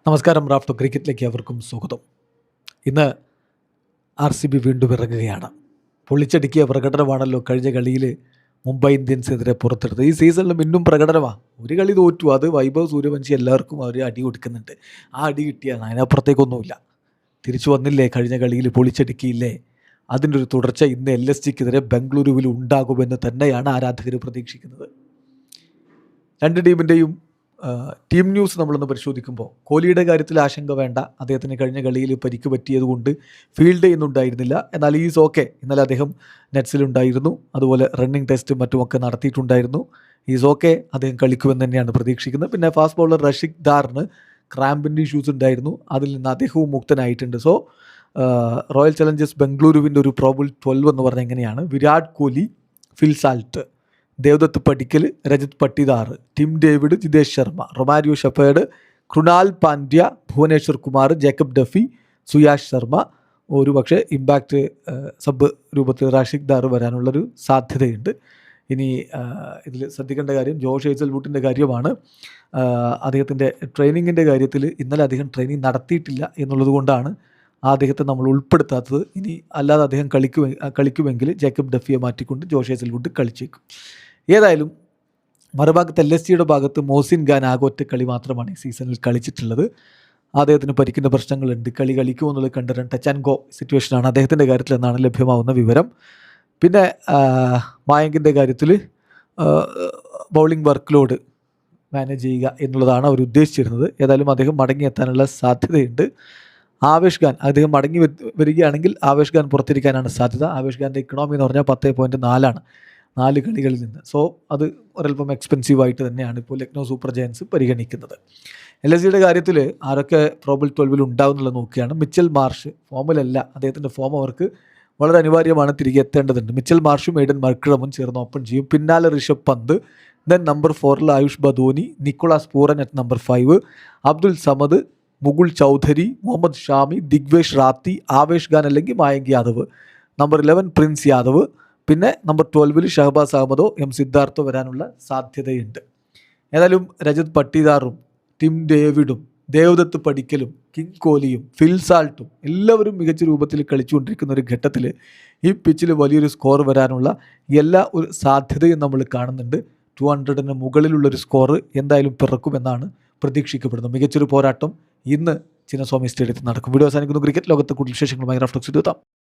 നമസ്കാരം. റാഫ്റ്റോ ക്രിക്കറ്റിലേക്ക് അവർക്കും സ്വാഗതം. ഇന്ന് RCB വീണ്ടും ഇറങ്ങുകയാണ്. പൊളിച്ചടുക്കിയ പ്രകടനമാണല്ലോ കഴിഞ്ഞ കളിയിൽ മുംബൈ ഇന്ത്യൻസിനെതിരെ പുറത്തെടുത്തത്. ഈ സീസണിലും ഇന്നും പ്രകടനമാണ്. ഒരു കളി തോറ്റു, അത് വൈഭവ് സൂര്യവംശി എല്ലാവർക്കും അവർ അടി കൊടുക്കുന്നുണ്ട്. ആ അടി കിട്ടിയാണ്, അതിനപ്പുറത്തേക്കൊന്നുമില്ല. തിരിച്ചു വന്നില്ലേ, കഴിഞ്ഞ കളിയിൽ പൊളിച്ചടുക്കിയില്ലേ, അതിൻ്റെ ഒരു തുടർച്ച ഇന്ന് LSGക്കെതിരെ ബംഗളൂരുവിൽ ഉണ്ടാകുമെന്ന് തന്നെയാണ് ആരാധകർ പ്രതീക്ഷിക്കുന്നത്. രണ്ട് ടീമിൻ്റെയും ടീം ന്യൂസ് നമ്മളൊന്ന് പരിശോധിക്കുമ്പോൾ കോഹ്ലിയുടെ കാര്യത്തിൽ ആശങ്ക വേണ്ട. അദ്ദേഹത്തിന് കഴിഞ്ഞ കളിയിൽ പരിക്ക് പറ്റിയതുകൊണ്ട് ഫീൽഡ് ചെയ്യുന്നുണ്ടായിരുന്നില്ല. എന്നാൽ ഈസ് ഓക്കെ. ഇന്നലെ അദ്ദേഹം നെറ്റ്സിലുണ്ടായിരുന്നു, അതുപോലെ റണ്ണിങ് ടെസ്റ്റും മറ്റുമൊക്കെ നടത്തിയിട്ടുണ്ടായിരുന്നു. ഈസ് ഓക്കെ, അദ്ദേഹം കളിക്കുമെന്ന് തന്നെയാണ് പ്രതീക്ഷിക്കുന്നത്. പിന്നെ ഫാസ്റ്റ് ബൗളർ റഷിക് ദാറിന് ക്രാമ്പിൻ്റെ ഇഷ്യൂസ് ഉണ്ടായിരുന്നു, അതിൽ നിന്ന് അദ്ദേഹവും മുക്തനായിട്ടുണ്ട്. സോ റോയൽ ചലഞ്ചേഴ്സ് ബംഗളൂരുവിൻ്റെ ഒരു പ്രോബിൾ 12 എന്ന് പറഞ്ഞാൽ എങ്ങനെയാണ്: Virat Kohli, Phil Salt, Devdutt Padikkal, Rajat Patidar, Tim David, Jitesh Sharma, Romario Shepherd, Krunal Pandya, Bhuvneshwar Kumar, Jacob Duffy, Suyash Sharma. ഒരു പക്ഷേ ഇമ്പാക്റ്റ് സബ് രൂപത്തിൽ റാഷിക് ദാർ വരാനുള്ളൊരു സാധ്യതയുണ്ട്. ഇനി ഇതിൽ ശ്രദ്ധിക്കേണ്ട കാര്യം ജോഷ് ഹേസൽവുഡിൻ്റെ കാര്യമാണ്. അദ്ദേഹത്തിൻ്റെ ട്രെയിനിങ്ങിൻ്റെ കാര്യത്തിൽ ഇന്നലെ അദ്ദേഹം ട്രെയിനിങ് നടത്തിയിട്ടില്ല എന്നുള്ളത് കൊണ്ടാണ് അദ്ദേഹത്തെ നമ്മൾ ഉൾപ്പെടുത്താത്തത്. ഇനി അല്ലാതെ അദ്ദേഹം കളിക്കുമെങ്കിൽ ജേക്കബ് ഡഫിയെ മാറ്റിക്കൊണ്ട് ജോഷ് ഹേസൽവുഡ് കളിച്ചേക്കും. ഏതായാലും മറുഭാഗത്ത് LSGയുടെ ഭാഗത്ത് മോസിൻ ഖാൻ ആകെ ഒറ്റ കളി മാത്രമാണ് ഈ സീസണിൽ കളിച്ചിട്ടുള്ളത്. അദ്ദേഹത്തിന് പരിക്കുന്ന പ്രശ്നങ്ങളുണ്ട്. കളിക്കുമോ എന്നുള്ളത് കണ്ട് ടച്ച് ആൻഡ് ഗോ സിറ്റുവേഷനാണ് അദ്ദേഹത്തിൻ്റെ കാര്യത്തിൽ എന്നാണ് ലഭ്യമാവുന്ന വിവരം. പിന്നെ മായങ്കിൻ്റെ കാര്യത്തിൽ ബൗളിംഗ് വർക്ക് ലോഡ് മാനേജ് ചെയ്യുക എന്നുള്ളതാണ് അവർ ഉദ്ദേശിച്ചിരുന്നത്. ഏതായാലും അദ്ദേഹം മടങ്ങിയെത്താനുള്ള സാധ്യതയുണ്ട്. ആവേഷ് ഖാൻ അദ്ദേഹം മടങ്ങി വരികയാണെങ്കിൽ ആവേഷ് ഖാൻ പുറത്തിരിക്കാനാണ് സാധ്യത. ആവേഷ് ഖാൻ്റെ ഇക്കണോമി എന്ന് പറഞ്ഞാൽ 10.4 4 കളികളിൽ നിന്ന്. സോ അത് ഒരൽപ്പം എക്സ്പെൻസീവായിട്ട് തന്നെയാണ് ഇപ്പോൾ ലക്നൗ സൂപ്പർ ജയൻസ് പരിഗണിക്കുന്നത്. LSGയുടെ കാര്യത്തിൽ ആരൊക്കെ പ്രോബിൾ 12 ഉണ്ടാവുന്നുള്ളത് നോക്കുകയാണ്. മിച്ചൽ മാർഷ് ഫോമിലല്ല, അദ്ദേഹത്തിൻ്റെ ഫോം അവർക്ക് വളരെ അനിവാര്യമാണ്, തിരികെ എത്തേണ്ടതുണ്ട്. മിച്ചൽ മാർഷും എയ്ഡൻ മർക്രമും ചേർന്ന് ഓപ്പൺ ചെയ്യും. പിന്നാലെ Rishabh Pant, then number 4 Ayush Badoni, Nicholas Pooran at number 5, Abdul Samad, Mukul Choudhary, Mohammed Shami, Digvesh Rathi, Avesh Khan അല്ലെങ്കിൽ മായങ്ക് യാദവ്, നമ്പർ 11 പ്രിൻസ് യാദവ്, പിന്നെ നമ്പർ 12 ഷഹബാസ് അഹമ്മദോ സിദ്ധാർത്ഥോ വരാനുള്ള സാധ്യതയുണ്ട്. ഏതായാലും രജത് പട്ടിദാറും ടിം ഡേവിഡും ദേവദത്ത് പടിക്കലും കിങ് കോഹ്ലിയും ഫിൽ സാൾട്ടും എല്ലാവരും മികച്ച രൂപത്തിൽ കളിച്ചുകൊണ്ടിരിക്കുന്ന ഒരു ഘട്ടത്തിൽ ഈ പിച്ചിൽ വലിയൊരു സ്കോർ വരാനുള്ള എല്ലാ ഒരു സാധ്യതയും നമ്മൾ കാണുന്നുണ്ട്. 200 മുകളിലുള്ളൊരു സ്കോർ എന്തായാലും പിറക്കുമെന്നാണ് പ്രതീക്ഷിക്കപ്പെടുന്നത്. മികച്ചൊരു പോരാട്ടം ഇന്ന് ചിന്നസ്വാമി സ്റ്റേഡിയത്തിൽ നടക്കും. വീഡിയോ അവസാനിക്കുന്നു. ക്രിക്കറ്റ് ലോകത്തെ കൂടുതൽ വിശേഷങ്ങളുമായി റാഫ്റ്റോ എത്താം.